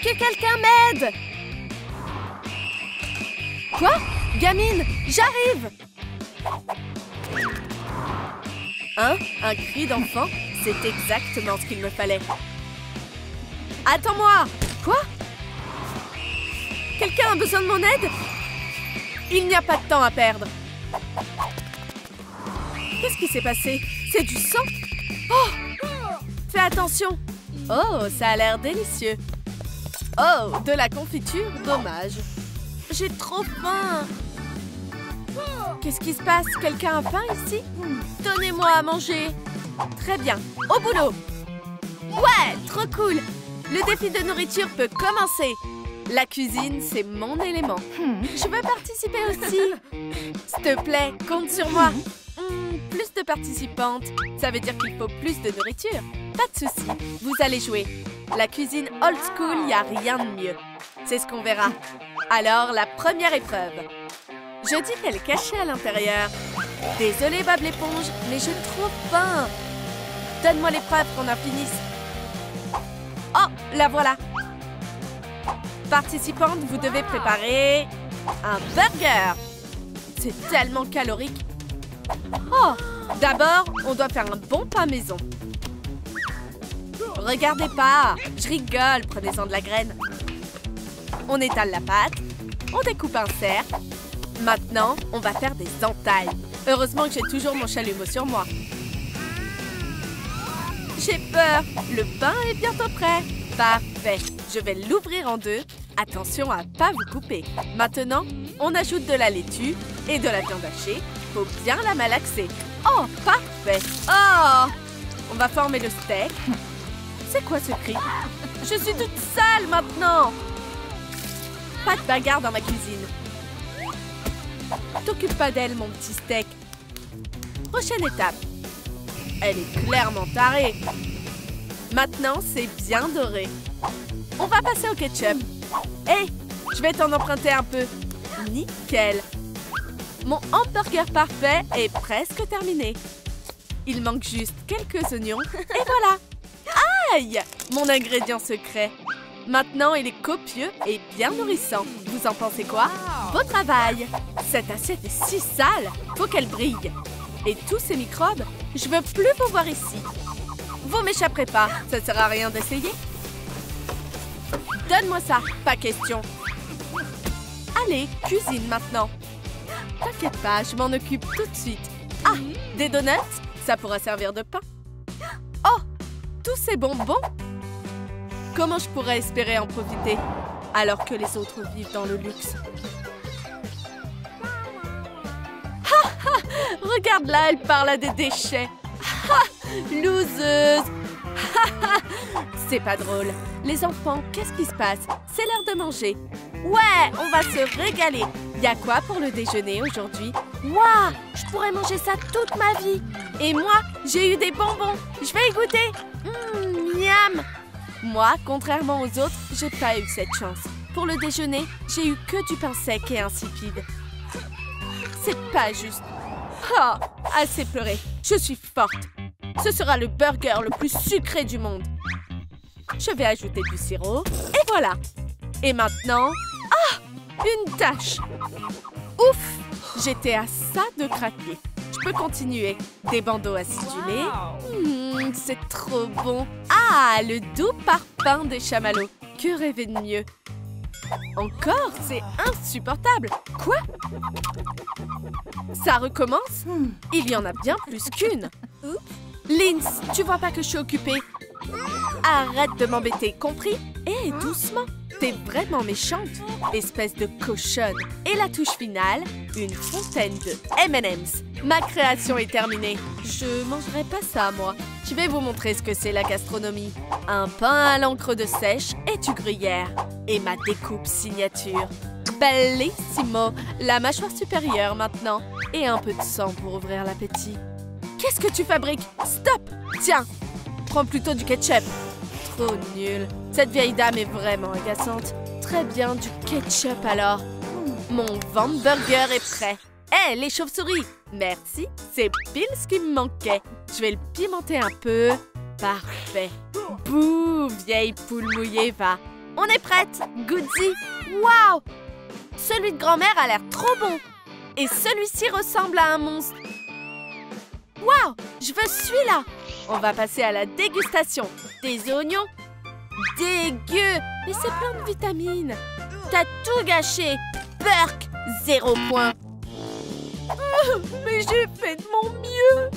Que quelqu'un m'aide! Quoi? Gamine, j'arrive! Hein? Un cri d'enfant? C'est exactement ce qu'il me fallait. Attends-moi! Quoi? Quelqu'un a besoin de mon aide? Il n'y a pas de temps à perdre. Qu'est-ce qui s'est passé? C'est du sang? Oh! Fais attention! Oh, ça a l'air délicieux. Oh, de la confiture? Dommage. J'ai trop faim. Qu'est-ce qui se passe? Quelqu'un a faim ici? Donnez-moi à manger. Très bien. Au boulot. Ouais, trop cool. Le défi de nourriture peut commencer. La cuisine, c'est mon élément. Je veux participer aussi. S'il te plaît, compte sur moi. Plus de participantes, ça veut dire qu'il faut plus de nourriture. Pas de souci, vous allez jouer. La cuisine old school, il n'y a rien de mieux. C'est ce qu'on verra. Alors, la première épreuve. Je dis qu'elle est cachée à l'intérieur. Désolée, Bob l'éponge, mais j'ai trop faim. Donne-moi l'épreuve qu'on en finisse. Oh, la voilà. Participantes, vous devez préparer un burger. C'est tellement calorique. Oh, d'abord, on doit faire un bon pain maison. Regardez pas, je rigole, prenez-en de la graine. On étale la pâte, on découpe un cercle. Maintenant, on va faire des entailles. Heureusement que j'ai toujours mon chalumeau sur moi. J'ai peur, le pain est bientôt prêt. Parfait, je vais l'ouvrir en deux. Attention à ne pas vous couper. Maintenant, on ajoute de la laitue et de la viande hachée. Faut bien la malaxer. Oh, parfait. Oh, on va former le steak. C'est quoi ce cri? Je suis toute sale maintenant. Pas de bagarre dans ma cuisine. T'occupe pas d'elle, mon petit steak. Prochaine étape. Elle est clairement tarée. Maintenant, c'est bien doré. On va passer au ketchup. Hé, je vais t'en emprunter un peu. Nickel. Mon hamburger parfait est presque terminé. Il manque juste quelques oignons et voilà. Aïe! Mon ingrédient secret. Maintenant, il est copieux et bien nourrissant. Vous en pensez quoi? Beau travail! Cette assiette est si sale, faut qu'elle brille. Et tous ces microbes, je veux plus vous voir ici. Vous m'échapperez pas, ça sert à rien d'essayer. Donne-moi ça, pas question. Allez, cuisine maintenant. T'inquiète pas, je m'en occupe tout de suite. Ah, des donuts? Ça pourra servir de pain. Oh, tous ces bonbons? Comment je pourrais espérer en profiter alors que les autres vivent dans le luxe? Ha ha! Regarde là, elle parle à des déchets. Ha! Loseuse! Ha ha! C'est pas drôle. Les enfants, qu'est-ce qui se passe? C'est l'heure de manger. Ouais, on va se régaler. Y a quoi pour le déjeuner aujourd'hui? Waouh, je pourrais manger ça toute ma vie. Et moi, j'ai eu des bonbons. Je vais y goûter. Miam! Moi, contrairement aux autres, j'ai pas eu cette chance. Pour le déjeuner, j'ai eu que du pain sec et insipide. C'est pas juste. Oh, assez pleuré. Je suis forte. Ce sera le burger le plus sucré du monde. Je vais ajouter du sirop. Et voilà. Et maintenant... Ah! Une tache. Ouf! J'étais à ça de craquer. Je peux continuer. Des bandeaux acidulés. C'est trop bon. Ah, le doux parfum des chamallows. Que rêver de mieux? Encore? C'est insupportable. Quoi? Ça recommence? Il y en a bien plus qu'une. Linz, tu vois pas que je suis occupée? Arrête de m'embêter, compris? Hé, doucement. T'es vraiment méchante, espèce de cochonne. Et la touche finale, une fontaine de M&M's. Ma création est terminée. Je mangerai pas ça, moi. Je vais vous montrer ce que c'est la gastronomie. Un pain à l'encre de sèche et du gruyère. Et ma découpe signature. Bellissimo! La mâchoire supérieure maintenant. Et un peu de sang pour ouvrir l'appétit. Qu'est-ce que tu fabriques? Stop! Tiens, prends plutôt du ketchup. Trop nul. Cette vieille dame est vraiment agaçante. Très bien, du ketchup alors. Mon Vamburger est prêt. Hé, les chauves-souris! Merci, c'est pile ce qui me manquait. Je vais le pimenter un peu. Parfait. Bouh, vieille poule mouillée, va. On est prête. Goody. Waouh! Celui de grand-mère a l'air trop bon. Et celui-ci ressemble à un monstre. Waouh! Je veux celui-là. On va passer à la dégustation. Des oignons. Dégueu! Mais c'est plein de vitamines. T'as tout gâché. Burk, 0 point. Mais j'ai fait de mon mieux.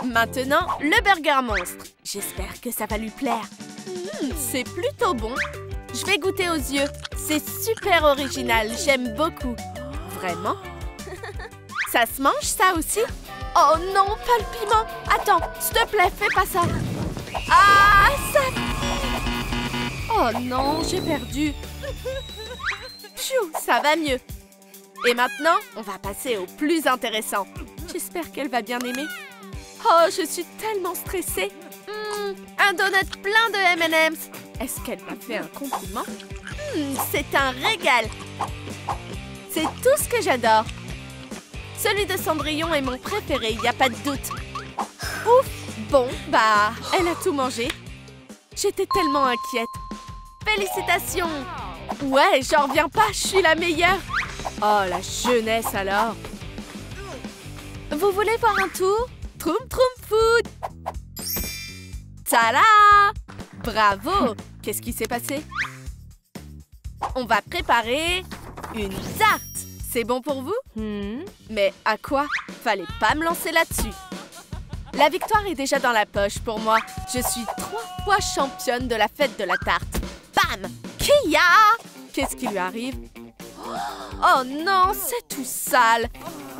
Maintenant, le burger monstre. J'espère que ça va lui plaire. C'est plutôt bon. Je vais goûter aux yeux. C'est super original. J'aime beaucoup. Vraiment? Ça se mange, ça aussi? Oh non, pas le piment. Attends, s'il te plaît, fais pas ça. Ah, ça... Oh non, j'ai perdu. Pfiou, ça va mieux. Et maintenant, on va passer au plus intéressant. J'espère qu'elle va bien aimer. Oh, je suis tellement stressée. Un donut plein de M&M's. Est-ce qu'elle m'a fait un compliment? C'est un régal. C'est tout ce que j'adore. Celui de Cendrillon est mon préféré, il n'y a pas de doute. Ouf! Bon, bah, elle a tout mangé. J'étais tellement inquiète. Félicitations! Ouais, j'en reviens pas, je suis la meilleure. Oh, la jeunesse alors. Vous voulez voir un tour? Troum Troum Food! Tada! Bravo! Qu'est-ce qui s'est passé? On va préparer une tarte. C'est bon pour vous? Mais à quoi? Fallait pas me lancer là-dessus. La victoire est déjà dans la poche pour moi. Je suis 3 fois championne de la fête de la tarte. Bam! Kia! Qu'est-ce qui lui arrive? Oh non, c'est tout sale.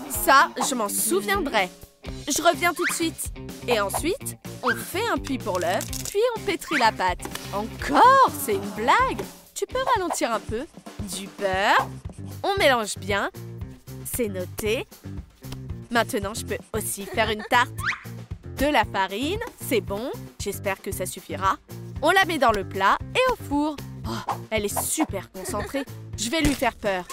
Ça, je m'en souviendrai. Je reviens tout de suite. Et ensuite, on fait un puits pour l'œuf, puis on pétrit la pâte. Encore? C'est une blague? Tu peux ralentir un peu? Du beurre. On mélange bien. C'est noté. Maintenant, je peux aussi faire une tarte. De la farine, c'est bon. J'espère que ça suffira. On la met dans le plat et au four. Oh, elle est super concentrée. Je vais lui faire peur.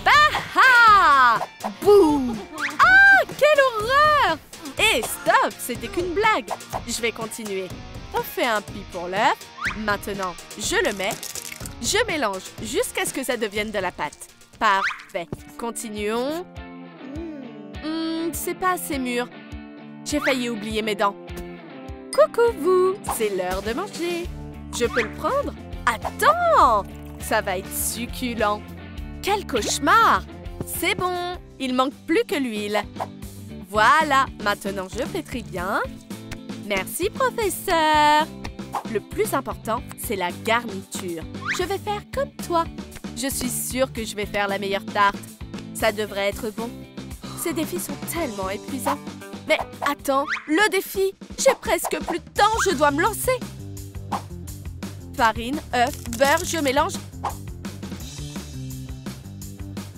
Bah-ha! Boum! Ah, quelle horreur! Hé, stop! C'était qu'une blague. Je vais continuer. On fait un pli pour l'œuf. Maintenant, je le mets. Je mélange jusqu'à ce que ça devienne de la pâte. Parfait. Continuons. C'est pas assez mûr. J'ai failli oublier mes dents. Coucou vous! C'est l'heure de manger. Je peux le prendre? Attends! Ça va être succulent. Quel cauchemar! C'est bon. Il manque plus que l'huile. Voilà. Maintenant, je pétris bien. Merci, professeur. Le plus important, c'est la garniture. Je vais faire comme toi. Je suis sûre que je vais faire la meilleure tarte. Ça devrait être bon. Ces défis sont tellement épuisants. Mais attends, le défi! J'ai presque plus de temps, je dois me lancer. Farine, œuf, beurre, je mélange.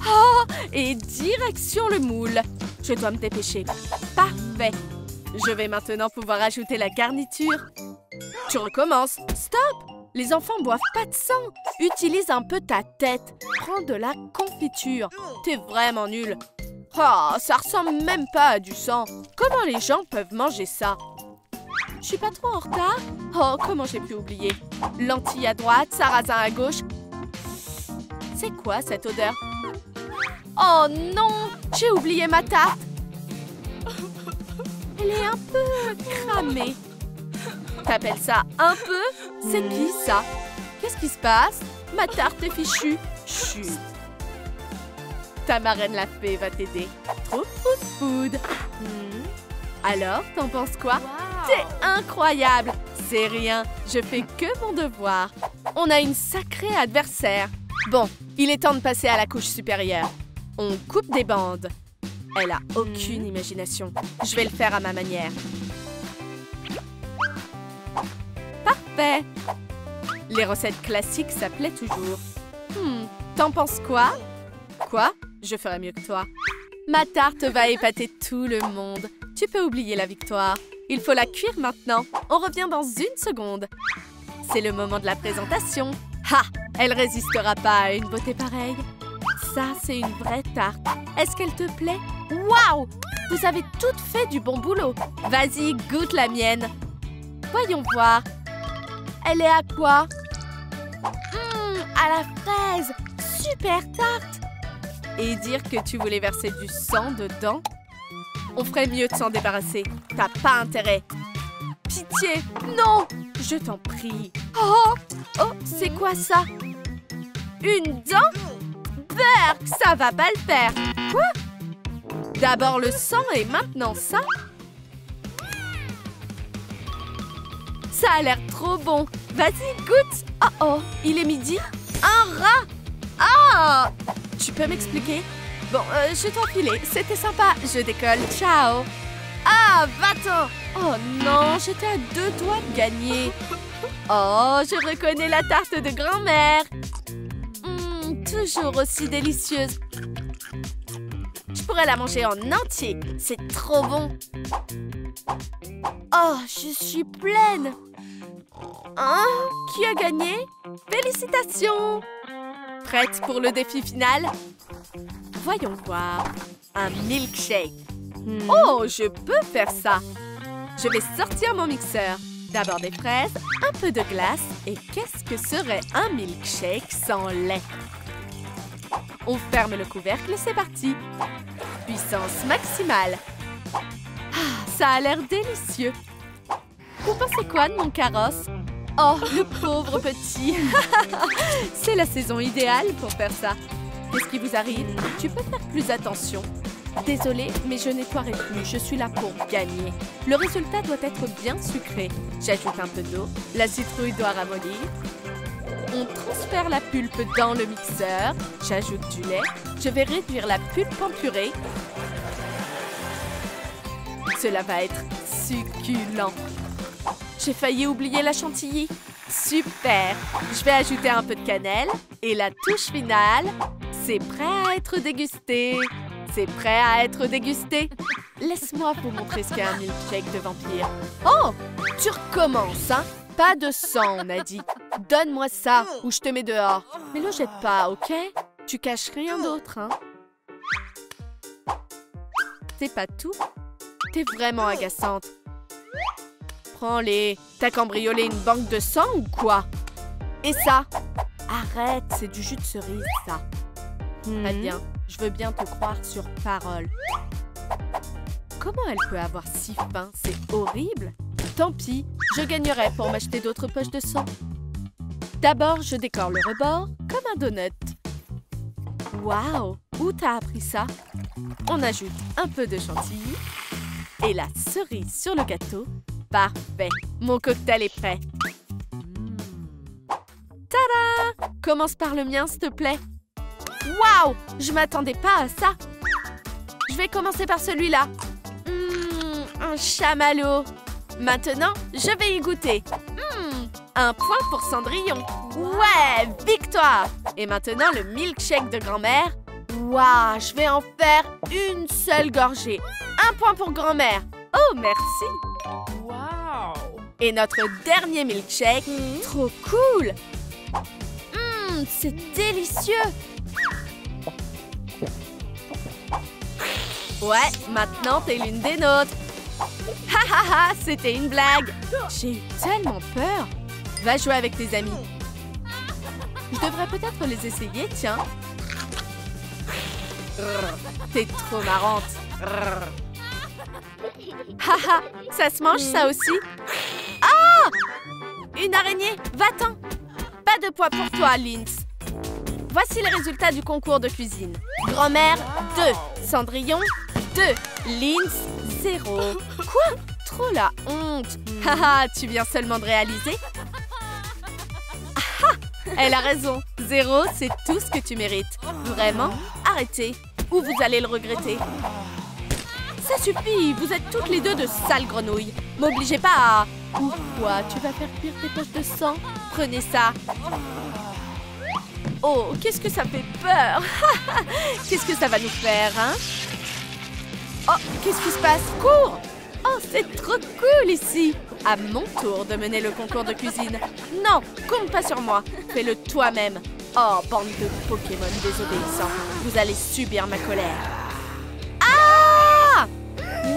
Oh! Et direction le moule. Je dois me dépêcher. Parfait. Je vais maintenant pouvoir ajouter la garniture. Tu recommences. Stop! Les enfants boivent pas de sang. Utilise un peu ta tête. Prends de la confiture. T'es vraiment nul. Oh, ça ressemble même pas à du sang. Comment les gens peuvent manger ça? Je suis pas trop en retard? Oh, comment j'ai pu oublier? Lentilles à droite, sarrasin à gauche. C'est quoi cette odeur? Oh non! J'ai oublié ma tarte. Elle est un peu cramée. T'appelles ça un peu? C'est qui ça? Qu'est-ce qui se passe? Ma tarte est fichue. Chut. Ta marraine la fée va t'aider. Trop food. Alors, t'en penses quoi? Wow. T'es incroyable. C'est rien, je fais que mon devoir. On a une sacrée adversaire. Bon, il est temps de passer à la couche supérieure. On coupe des bandes. Elle a aucune imagination. Je vais le faire à ma manière. Parfait. Les recettes classiques, ça plaît toujours. T'en penses quoi? Quoi? Je ferai mieux que toi. Ma tarte va épater tout le monde. Tu peux oublier la victoire. Il faut la cuire maintenant. On revient dans une seconde. C'est le moment de la présentation. Ha! Elle résistera pas à une beauté pareille. Ça, c'est une vraie tarte. Est-ce qu'elle te plaît? Waouh! Vous avez toutes fait du bon boulot. Vas-y, goûte la mienne. Voyons voir. Elle est à quoi? À la fraise. Super tarte. Et dire que tu voulais verser du sang dedans? On ferait mieux de s'en débarrasser. T'as pas intérêt. Pitié, non! Je t'en prie. Oh, c'est quoi ça? Une dent? Berk, ça va pas le faire. Quoi? D'abord le sang et maintenant ça? Ça a l'air trop bon. Vas-y, goûte. Oh, il est midi. Un rat. Ah! Tu peux m'expliquer? Bon, je t'en filais. C'était sympa. Je décolle. Ciao. Ah, va-t'en. Oh non, j'étais à 2 doigts de gagner. Oh, je reconnais la tarte de grand-mère. Toujours aussi délicieuse. Je pourrais la manger en entier. C'est trop bon. Oh, je suis pleine. Hein? Qui a gagné? Félicitations! Prête pour le défi final? Voyons voir. Un milkshake. Oh, je peux faire ça. Je vais sortir mon mixeur. D'abord des fraises, un peu de glace. Et qu'est-ce que serait un milkshake sans lait? On ferme le couvercle, c'est parti. Puissance maximale. Ah, ça a l'air délicieux. Vous pensez quoi de mon carrosse? Oh, le pauvre petit. C'est la saison idéale pour faire ça. Qu'est-ce qui vous arrive? Tu peux faire plus attention. Désolée, mais je nettoierai plus. Je suis là pour gagner. Le résultat doit être bien sucré. J'ajoute un peu d'eau. La citrouille doit ramollir. On transfère la pulpe dans le mixeur. J'ajoute du lait. Je vais réduire la pulpe en purée. Cela va être succulent. J'ai failli oublier la chantilly. Super! Je vais ajouter un peu de cannelle. Et la touche finale, c'est prêt à être dégusté. C'est prêt à être dégusté. Laisse-moi vous montrer ce qu'est un milkshake de vampire. Oh! Tu recommences, hein? Pas de sang, on a dit. Donne-moi ça ou je te mets dehors. Mais le jette pas, ok? Tu caches rien d'autre, hein? C'est pas tout? T'es vraiment agaçante. Prends-les. T'as cambriolé une banque de sang ou quoi? Et ça? Arrête, c'est du jus de cerise, ça. Très bien, je veux bien te croire sur parole. Comment elle peut avoir si faim? C'est horrible. Tant pis, je gagnerai pour m'acheter d'autres poches de sang. D'abord, je décore le rebord comme un donut. Waouh! Où t'as appris ça? On ajoute un peu de chantilly et la cerise sur le gâteau. Parfait! Mon cocktail est prêt. Tada! Commence par le mien, s'il te plaît. Waouh! Je m'attendais pas à ça. Je vais commencer par celui-là. Un chamallow. Maintenant, je vais y goûter. Un point pour Cendrillon. Ouais! Victoire! Et maintenant, le milkshake de grand-mère. Waouh! Je vais en faire une seule gorgée. Un point pour grand-mère. Oh, merci! Wow! Et notre dernier milkshake. Trop cool! C'est délicieux! Ouais, maintenant t'es l'une des nôtres. Ha ha ha, c'était une blague. J'ai eu tellement peur. Va jouer avec tes amis. Je devrais peut-être les essayer, tiens. T'es trop marrante. Haha, ça se mange ça aussi? Ah! Une araignée, va-t'en. Pas de poids pour toi, Linz. Voici les résultats du concours de cuisine. Grand-mère, 2. Cendrillon, 2. Linz, 0. Quoi? Trop la honte. Haha, tu viens seulement de réaliser? Ah, elle a raison. 0, c'est tout ce que tu mérites. Vraiment? Arrêtez, ou vous allez le regretter. Ça suffit, vous êtes toutes les deux de sales grenouilles. M'obligez pas à... Ou quoi? Tu vas faire cuire tes poches de sang? Prenez ça. Oh, qu'est-ce que ça fait peur. Qu'est-ce que ça va nous faire, hein? Oh, qu'est-ce qui se passe? Cours! Oh, c'est trop cool ici. À mon tour de mener le concours de cuisine. Non, compte pas sur moi. Fais-le toi-même. Oh, bande de Pokémon désobéissants. Vous allez subir ma colère. Ah!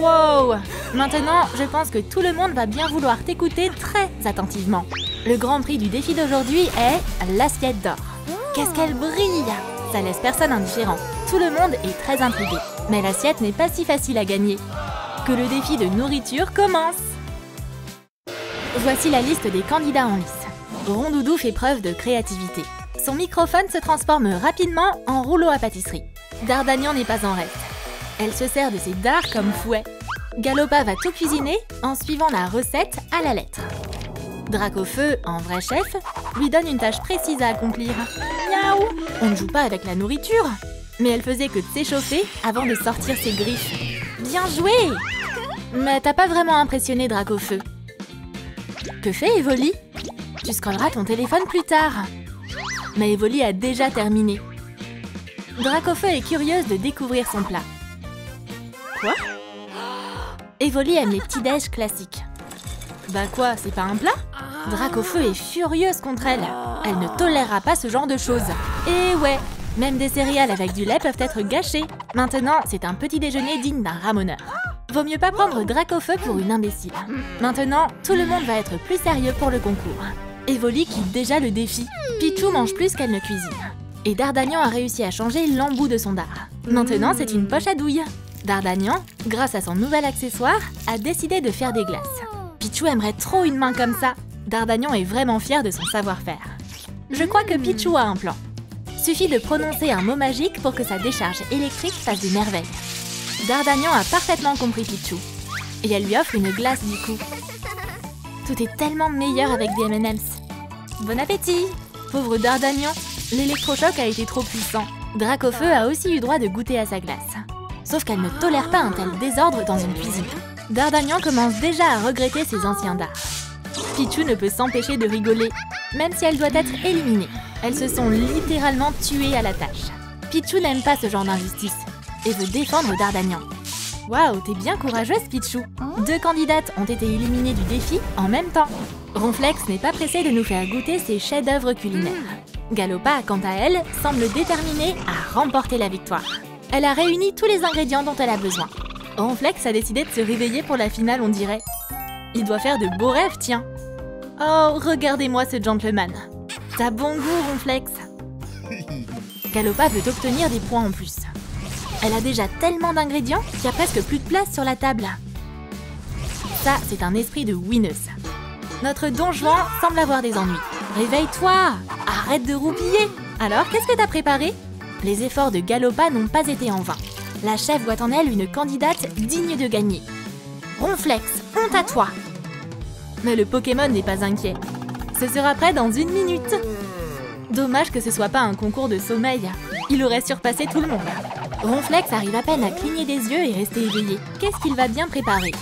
Wow! Maintenant, je pense que tout le monde va bien vouloir t'écouter très attentivement. Le grand prix du défi d'aujourd'hui est l'assiette d'or. Qu'est-ce qu'elle brille! Ça laisse personne indifférent. Tout le monde est très intrigué. Mais l'assiette n'est pas si facile à gagner. Que le défi de nourriture commence! Voici la liste des candidats en lice. Rondoudou fait preuve de créativité. Son microphone se transforme rapidement en rouleau à pâtisserie. Dardagnan n'est pas en reste. Elle se sert de ses dards comme fouet. Galopa va tout cuisiner en suivant la recette à la lettre. Dracofeu, en vrai chef, lui donne une tâche précise à accomplir. Miaou! On ne joue pas avec la nourriture, mais elle faisait que de s'échauffer avant de sortir ses griffes. Bien joué! Mais t'as pas vraiment impressionné Dracofeu. Que fait Evoli? Tu scrolleras ton téléphone plus tard. Mais Evoli a déjà terminé. Dracofeu est curieuse de découvrir son plat. Quoi? Evoli aime les petits-déj classiques. Bah quoi, c'est pas un plat? Dracofeu est furieuse contre elle. Elle ne tolérera pas ce genre de choses. Et ouais, même des céréales avec du lait peuvent être gâchées. Maintenant, c'est un petit déjeuner digne d'un ramoneur. Vaut mieux pas prendre Dracofeu pour une imbécile. Maintenant, tout le monde va être plus sérieux pour le concours. Evoli quitte déjà le défi. Pichou mange plus qu'elle ne cuisine. Et Dardagnan a réussi à changer l'embout de son dard. Maintenant, c'est une poche à douille. Dardagnan, grâce à son nouvel accessoire, a décidé de faire des glaces. Pichou aimerait trop une main comme ça. Dardagnan est vraiment fier de son savoir-faire. Je crois que Pichou a un plan. Suffit de prononcer un mot magique pour que sa décharge électrique fasse des merveilles. Dardagnan a parfaitement compris Pichou. Et elle lui offre une glace du coup. Tout est tellement meilleur avec des M&M's. Bon appétit! Pauvre Dardagnan, l'électrochoc a été trop puissant. Dracofeu a aussi eu droit de goûter à sa glace. Sauf qu'elle ne tolère pas un tel désordre dans une cuisine. Dardagnan commence déjà à regretter ses anciens dards. Pichou ne peut s'empêcher de rigoler, même si elle doit être éliminée. Elles se sont littéralement tuées à la tâche. Pichou n'aime pas ce genre d'injustice et veut défendre Dardagnan. Waouh, t'es bien courageuse, Pichou. 2 candidates ont été éliminées du défi en même temps. Ronflex n'est pas pressée de nous faire goûter ses chefs-d'œuvre culinaires. Galopa, quant à elle, semble déterminée à remporter la victoire. Elle a réuni tous les ingrédients dont elle a besoin. Ronflex a décidé de se réveiller pour la finale, on dirait. Il doit faire de beaux rêves, tiens. Oh, regardez-moi ce gentleman. T'as bon goût, Ronflex. Galopa veut obtenir des points en plus. Elle a déjà tellement d'ingrédients qu'il n'y a presque plus de place sur la table. Ça, c'est un esprit de winneuse. Notre Don Juan semble avoir des ennuis. Réveille-toi! Arrête de roupiller! Alors, qu'est-ce que t'as préparé? Les efforts de Galopa n'ont pas été en vain. La chef voit en elle une candidate digne de gagner. Ronflex, honte à toi! Mais le Pokémon n'est pas inquiet. Ce sera prêt dans 1 minute. Dommage que ce soit pas un concours de sommeil. Il aurait surpassé tout le monde. Ronflex arrive à peine à cligner des yeux et rester éveillé. Qu'est-ce qu'il va bien préparer?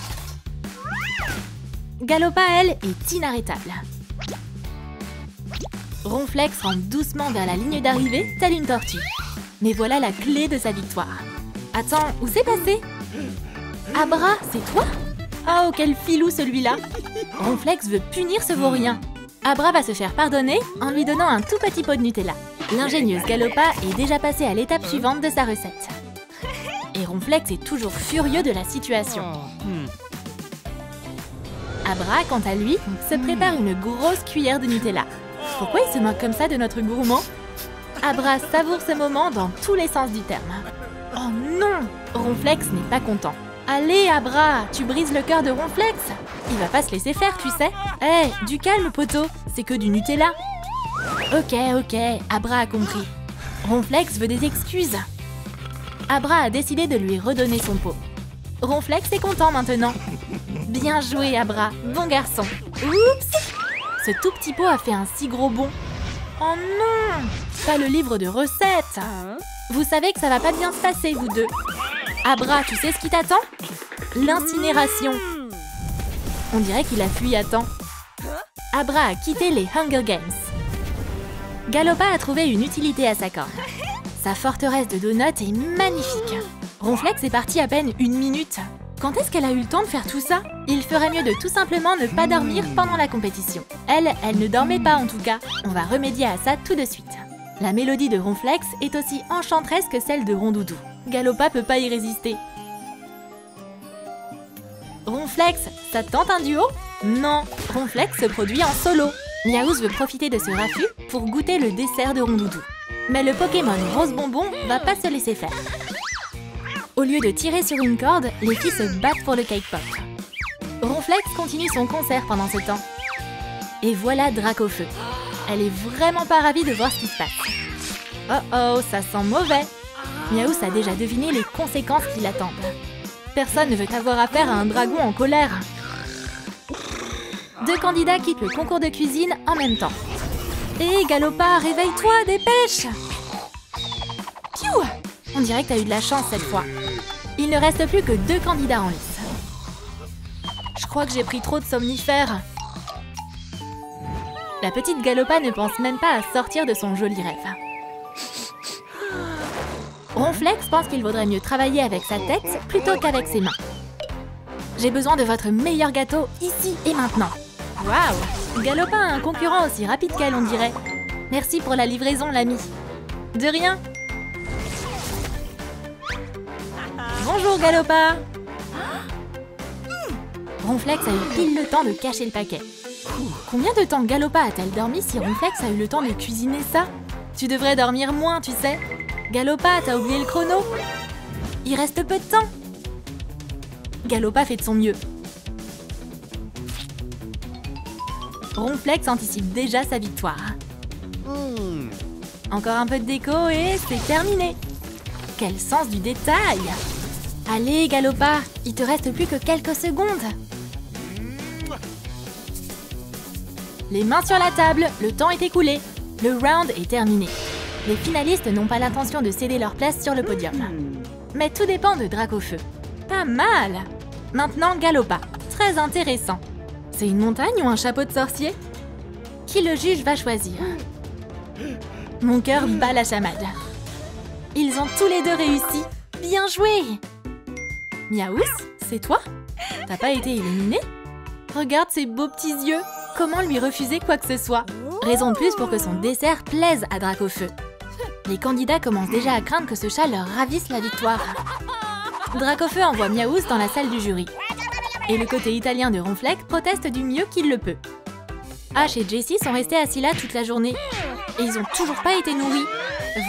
Galopa, elle, est inarrêtable. Ronflex rentre doucement vers la ligne d'arrivée, telle une tortue. Mais voilà la clé de sa victoire. Attends, où c'est passé? Abra, c'est toi? Oh, quel filou celui-là! Ronflex veut punir ce vaurien. Abra va se faire pardonner en lui donnant un tout petit pot de Nutella. L'ingénieuse Galopa est déjà passée à l'étape suivante de sa recette. Et Ronflex est toujours furieux de la situation. Abra, quant à lui, se prépare une grosse cuillère de Nutella. Pourquoi il se moque comme ça de notre gourmand? Abra savoure ce moment dans tous les sens du terme. Oh non! Ronflex n'est pas content. Allez, Abra, tu brises le cœur de Ronflex. Il va pas se laisser faire, tu sais. Hé, du calme, poteau, c'est que du Nutella. Ok, Abra a compris. Ronflex veut des excuses. Abra a décidé de lui redonner son pot. Ronflex est content maintenant. Bien joué, Abra, bon garçon. Oups! Ce tout petit pot a fait un si gros bond. Oh non! Pas le livre de recettes. Vous savez que ça va pas bien se passer, vous deux. Abra, tu sais ce qui t'attend? L'incinération. On dirait qu'il a fui à temps. Abra a quitté les Hunger Games. Galopa a trouvé une utilité à sa corne. Sa forteresse de donuts est magnifique. Ronflex est parti à peine 1 minute. Quand est-ce qu'elle a eu le temps de faire tout ça? Il ferait mieux de tout simplement ne pas dormir pendant la compétition. Elle ne dormait pas en tout cas. On va remédier à ça tout de suite. La mélodie de Ronflex est aussi enchanteresse que celle de Rondoudou. Galopa peut pas y résister. Ronflex, ça te tente un duo? Non, Ronflex se produit en solo. Miaouz veut profiter de ce raffut pour goûter le dessert de Rondoudou. Mais le Pokémon Rose Bonbon va pas se laisser faire. Au lieu de tirer sur une corde, les filles se battent pour le cake pop. Ronflex continue son concert pendant ce temps. Et voilà Dracofeu. Elle est vraiment pas ravie de voir ce qui se passe. Oh oh, ça sent mauvais. Miaouz a déjà deviné les conséquences qui l'attendent. Personne ne veut avoir affaire à un dragon en colère. 2 candidats quittent le concours de cuisine en même temps. Hé, Galopa, réveille-toi, dépêche! Piou! On dirait que t'as eu de la chance cette fois. Il ne reste plus que 2 candidats en lice. Je crois que j'ai pris trop de somnifères. La petite Galopa ne pense même pas à sortir de son joli rêve. Ronflex pense qu'il vaudrait mieux travailler avec sa tête plutôt qu'avec ses mains. J'ai besoin de votre meilleur gâteau ici et maintenant. Waouh! Galopa a un concurrent aussi rapide qu'elle, on dirait. Merci pour la livraison, l'ami. De rien. Bonjour, Galopa. Ronflex a eu pile le temps de cacher le paquet. Combien de temps Galopa a-t-elle dormi si Ronflex a eu le temps de cuisiner ça? Tu devrais dormir moins, tu sais. Galopa, t'as oublié le chrono? Il reste peu de temps. Galopa fait de son mieux. Ronflex anticipe déjà sa victoire. Encore un peu de déco et c'est terminé. Quel sens du détail! Allez, Galopa, il te reste plus que quelques secondes. Les mains sur la table, le temps est écoulé. Le round est terminé. Les finalistes n'ont pas l'intention de céder leur place sur le podium. Mais tout dépend de Dracofeu. Pas mal! Maintenant, Galopa. Très intéressant. C'est une montagne ou un chapeau de sorcier? Qui le juge va choisir. Mon cœur bat la chamade. Ils ont tous les 2 réussi. Bien joué! Miaouz, c'est toi? T'as pas été éliminé? Regarde ses beaux petits yeux. Comment lui refuser quoi que ce soit? Raison de plus pour que son dessert plaise à Dracofeu. Les candidats commencent déjà à craindre que ce chat leur ravisse la victoire. Dracofeu envoie Miaouz dans la salle du jury. Et le côté italien de Ronflex proteste du mieux qu'il le peut. Ash et Jessie sont restés assis là toute la journée. Et ils ont toujours pas été nourris.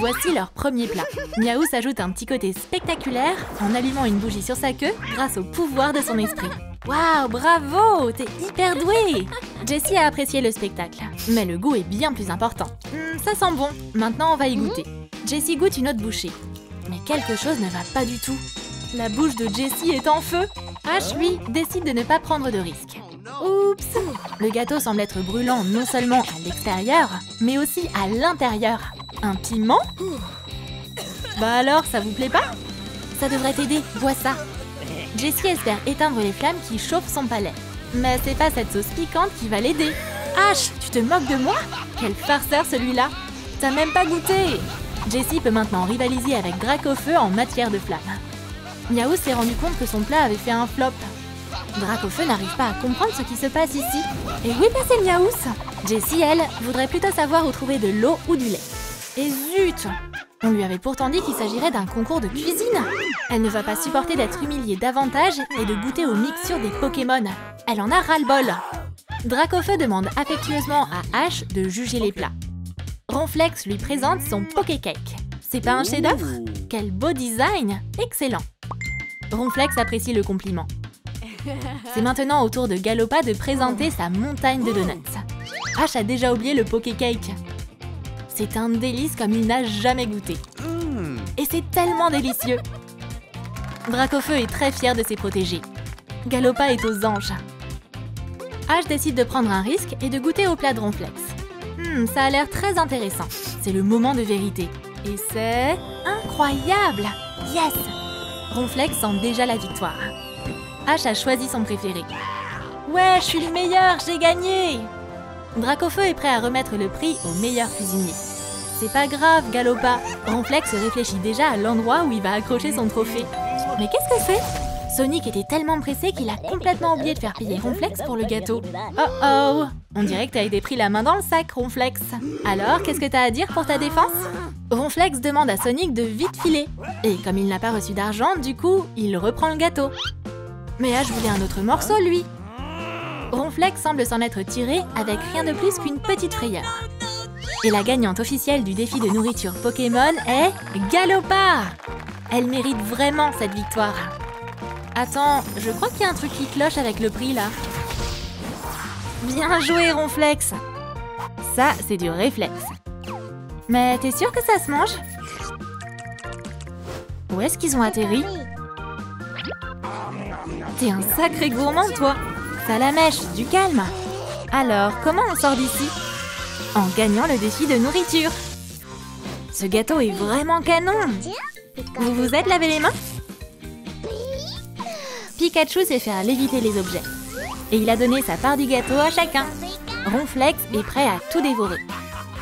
Voici leur premier plat. Miaouz ajoute un petit côté spectaculaire en allumant une bougie sur sa queue grâce au pouvoir de son esprit. Waouh, bravo! T'es hyper douée! Jessie a apprécié le spectacle, mais le goût est bien plus important. Ça sent bon. Maintenant, on va y goûter. Jessie goûte une autre bouchée. Mais quelque chose ne va pas du tout. La bouche de Jessie est en feu. Ash, lui, décide de ne pas prendre de risques. Oups! Le gâteau semble être brûlant non seulement à l'extérieur, mais aussi à l'intérieur. Un piment? Bah alors, ça vous plaît pas? Ça devrait t'aider, vois ça. Jessie espère éteindre les flammes qui chauffent son palais. Mais c'est pas cette sauce piquante qui va l'aider. Ash, tu te moques de moi? Quel farceur celui-là! T'as même pas goûté! Jessie peut maintenant rivaliser avec Dracofeu en matière de flammes. Miaouz s'est rendu compte que son plat avait fait un flop. Dracofeu n'arrive pas à comprendre ce qui se passe ici. Et où est passé Miaouz? Jessie, elle, voudrait plutôt savoir où trouver de l'eau ou du lait. Et zut! On lui avait pourtant dit qu'il s'agirait d'un concours de cuisine. Elle ne va pas supporter d'être humiliée davantage et de goûter aux mixtures des Pokémon. Elle en a ras-le-bol. Dracofeu demande affectueusement à Ash de juger les plats. Ronflex lui présente son Pokécake. C'est pas un chef-d'œuvre? Quel beau design! Excellent! Ronflex apprécie le compliment. C'est maintenant au tour de Galopa de présenter sa montagne de donuts. Ash a déjà oublié le Pokécake. C'est un délice comme il n'a jamais goûté. Et c'est tellement délicieux! Dracofeu est très fier de ses protégés. Galopa est aux anges. Ash décide de prendre un risque et de goûter au plat de Ronflex. Ça a l'air très intéressant. C'est le moment de vérité. Et c'est... incroyable! Yes! Ronflex sent déjà la victoire. Ash a choisi son préféré. Ouais, je suis le meilleur, j'ai gagné! Dracofeu est prêt à remettre le prix au meilleur cuisinier. C'est pas grave, Galopa. Ronflex réfléchit déjà à l'endroit où il va accrocher son trophée. Mais qu'est-ce que c'est? Sonic était tellement pressé qu'il a complètement oublié de faire payer Ronflex pour le gâteau. Oh oh! On dirait que t'as été pris la main dans le sac, Ronflex. Alors, qu'est-ce que t'as à dire pour ta défense? Ronflex demande à Sonic de vite filer. Et comme il n'a pas reçu d'argent, du coup, il reprend le gâteau. Mais Ash voulait un autre morceau, lui. Ronflex semble s'en être tiré avec rien de plus qu'une petite frayeur. Et la gagnante officielle du défi de nourriture Pokémon est Galopard. Elle mérite vraiment cette victoire. Attends, je crois qu'il y a un truc qui cloche avec le prix là. Bien joué Ronflex. Ça, c'est du réflexe. Mais t'es sûr que ça se mange? Où est-ce qu'ils ont atterri? T'es un sacré gourmand, toi. Salamèche, du calme. Alors, comment on sort d'ici? En gagnant le défi de nourriture. Ce gâteau est vraiment canon. Vous vous êtes lavé les mains? Pikachu sait faire léviter les objets. Et il a donné sa part du gâteau à chacun. Ronflex est prêt à tout dévorer.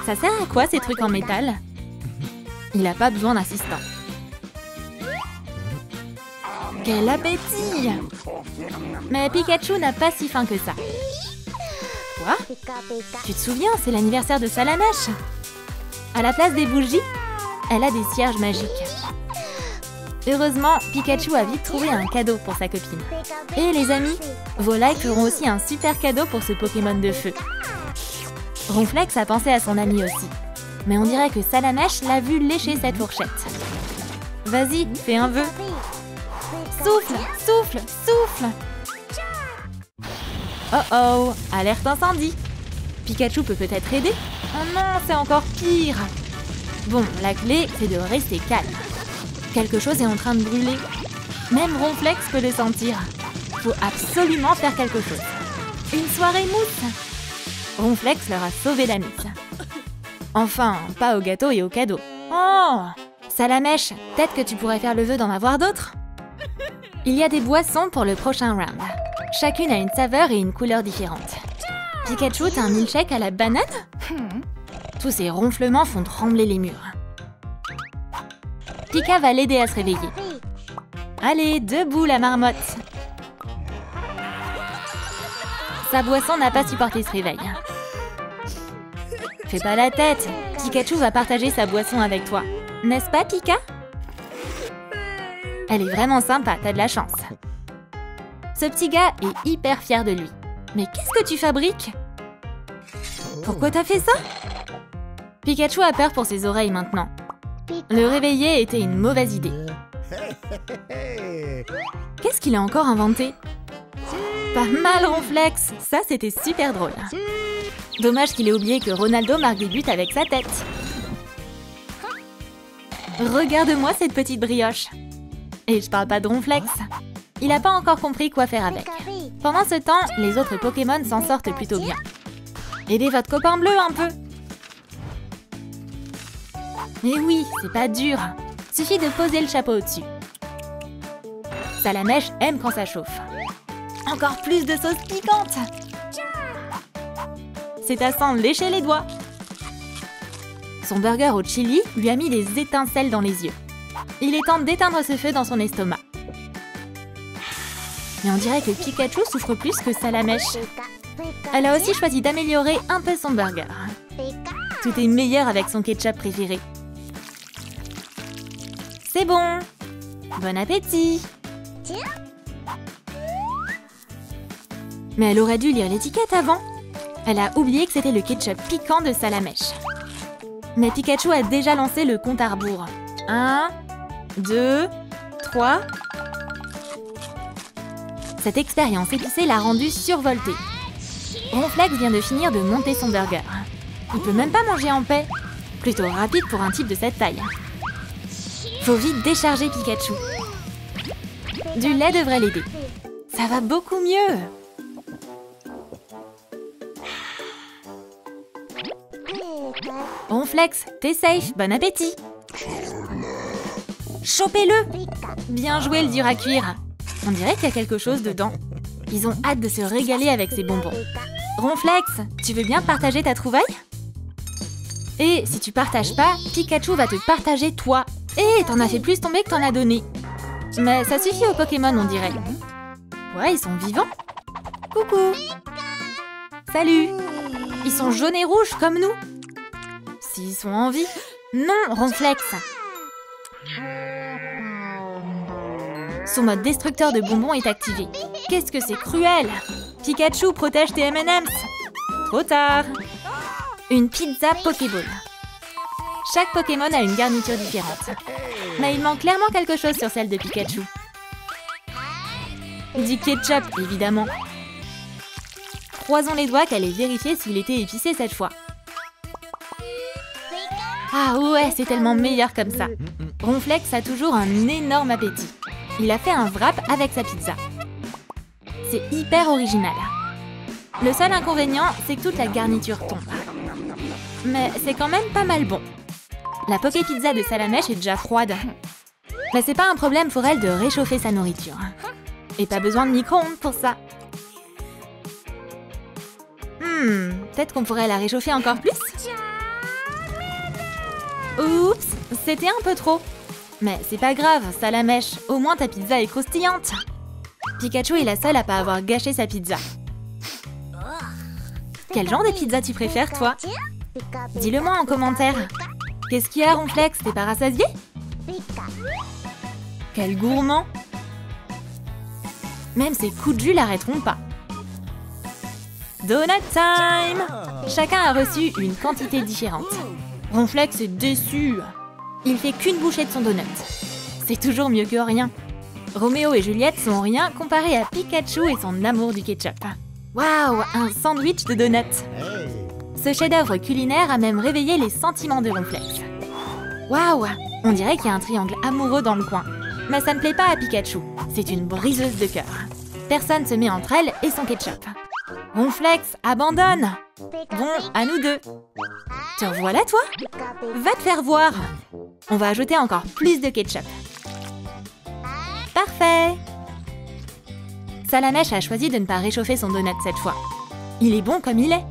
Ça sert à quoi ces trucs en métal? Il n'a pas besoin d'assistant. Quel appétit! Mais Pikachu n'a pas si faim que ça. Quoi? Tu te souviens, c'est l'anniversaire de Salamèche. À la place des bougies, elle a des cierges magiques. Heureusement, Pikachu a vite trouvé un cadeau pour sa copine. Et les amis, vos likes feront aussi un super cadeau pour ce Pokémon de feu. Ronflex a pensé à son ami aussi. Mais on dirait que Salamèche l'a vu lécher cette fourchette. Vas-y, fais un vœu. Souffle, souffle, souffle. Oh oh, alerte incendie. Pikachu peut peut-être aider? Oh non, c'est encore pire. Bon, la clé, c'est de rester calme. Quelque chose est en train de brûler. Même Ronflex peut le sentir. Faut absolument faire quelque chose. Une soirée mousse. Ronflex leur a sauvé la mise. Enfin, pas au gâteau et au cadeau. Oh! Salamèche, peut-être que tu pourrais faire le vœu d'en avoir d'autres? Il y a des boissons pour le prochain round. Chacune a une saveur et une couleur différente. Pikachu, t'as un milkshake à la banane? Tous ces ronflements font trembler les murs. Pika va l'aider à se réveiller. Allez, debout la marmotte. Sa boisson n'a pas supporté ce réveil. Fais pas la tête, Pikachu va partager sa boisson avec toi. N'est-ce pas, Pika? Elle est vraiment sympa, t'as de la chance. Ce petit gars est hyper fier de lui. Mais qu'est-ce que tu fabriques? Pourquoi t'as fait ça? Pikachu a peur pour ses oreilles maintenant. Le réveiller était une mauvaise idée. Qu'est-ce qu'il a encore inventé? Pas mal, Ronflex. Ça, c'était super drôle. Dommage qu'il ait oublié que Ronaldo marque des buts avec sa tête. Regarde-moi cette petite brioche. Et je parle pas de Ronflex. Il n'a pas encore compris quoi faire avec. Pendant ce temps, les autres Pokémon s'en sortent plutôt bien. Aidez votre copain bleu un peu. Mais oui, c'est pas dur. Suffit de poser le chapeau au-dessus. Salamèche aime quand ça chauffe. Encore plus de sauce piquante. C'est à s'en lécher les doigts. Son burger au chili lui a mis des étincelles dans les yeux. Il est temps d'éteindre ce feu dans son estomac. Mais on dirait que Pikachu souffre plus que Salamèche. Elle a aussi choisi d'améliorer un peu son burger. Tout est meilleur avec son ketchup préféré. C'est bon! Bon appétit! Mais elle aurait dû lire l'étiquette avant. Elle a oublié que c'était le ketchup piquant de Salamèche. Mais Pikachu a déjà lancé le compte à rebours. 1, 2, 3... Cette expérience épicée l'a rendu survolté. Ronflex vient de finir de monter son burger. Il peut même pas manger en paix. Plutôt rapide pour un type de cette taille. Faut vite décharger Pikachu. Du lait devrait l'aider. Ça va beaucoup mieux. Ronflex, t'es safe, bon appétit. Chopez-le. Bien joué le dur à cuire. On dirait qu'il y a quelque chose dedans. Ils ont hâte de se régaler avec ces bonbons. Ronflex, tu veux bien partager ta trouvaille? Et si tu partages pas, Pikachu va te partager toi. Et t'en as fait plus tomber que t'en as donné. Mais ça suffit aux Pokémon, on dirait. Ouais, ils sont vivants. Coucou. Salut. Ils sont jaunes et rouges comme nous. S'ils sont en vie. Non, Ronflex. Son mode destructeur de bonbons est activé. Qu'est-ce que c'est cruel! Pikachu protège tes M&M's. Trop tard. Une pizza Pokéball. Chaque Pokémon a une garniture différente. Mais il manque clairement quelque chose sur celle de Pikachu. Du ketchup, évidemment. Croisons les doigts qu'elle ait vérifié s'il était épicé cette fois. Ah ouais, c'est tellement meilleur comme ça. Ronflex a toujours un énorme appétit. Il a fait un wrap avec sa pizza. C'est hyper original. Le seul inconvénient, c'est que toute la garniture tombe. Mais c'est quand même pas mal bon. La Poké Pizza de Salamèche est déjà froide. Mais c'est pas un problème pour elle de réchauffer sa nourriture. Et pas besoin de micro-ondes pour ça. Peut-être qu'on pourrait la réchauffer encore plus? Oups, c'était un peu trop. Mais c'est pas grave, Salamèche, au moins ta pizza est croustillante. Pikachu est la seule à pas avoir gâché sa pizza. Quel genre de pizza tu préfères, toi? Dis-le-moi en commentaire. Qu'est-ce qu'il y a, Ronflex? T'es pas rassasié? Quel gourmand! Même ses coups de jus l'arrêteront pas. Donut time! Chacun a reçu une quantité différente. Ronflex est déçu. Il fait qu'une bouchée de son donut. C'est toujours mieux que rien. Roméo et Juliette sont rien comparés à Pikachu et son amour du ketchup. Waouh, un sandwich de donuts! Ce chef-d'œuvre culinaire a même réveillé les sentiments de Ronflex. Waouh, on dirait qu'il y a un triangle amoureux dans le coin. Mais ça ne plaît pas à Pikachu, c'est une briseuse de cœur. Personne se met entre elle et son ketchup. Ronflex, abandonne! Bon, à nous deux. Te revoilà, toi? Va te faire voir. On va ajouter encore plus de ketchup. Parfait! Salamèche a choisi de ne pas réchauffer son donut cette fois. Il est bon comme il est.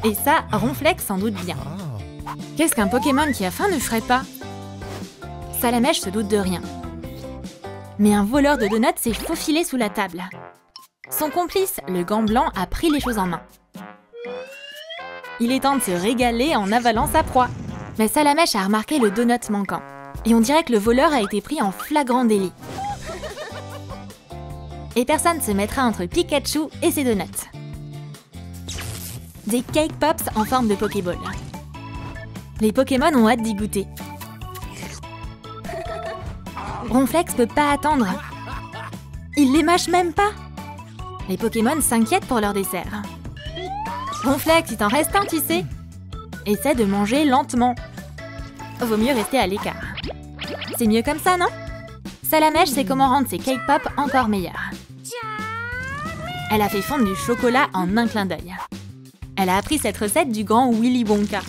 Et ça, Ronflex s'en doute bien. Qu'est-ce qu'un Pokémon qui a faim ne ferait pas? Salamèche se doute de rien. Mais un voleur de donuts s'est faufilé sous la table. Son complice, le gant blanc, a pris les choses en main. Il est temps de se régaler en avalant sa proie. Mais Salamèche a remarqué le donut manquant. Et on dirait que le voleur a été pris en flagrant délit. Et personne ne se mettra entre Pikachu et ses donuts. Des cake pops en forme de Pokéball. Les Pokémon ont hâte d'y goûter. Ronflex peut pas attendre. Il les mâche même pas. Les Pokémon s'inquiètent pour leur dessert. Ronflex, il t'en reste un, tu sais. Essaie de manger lentement. Vaut mieux rester à l'écart. C'est mieux comme ça, non? Salamèche sait comment rendre ses cake pops encore meilleurs. Elle a fait fondre du chocolat en un clin d'œil. Elle a appris cette recette du grand Willy Wonka.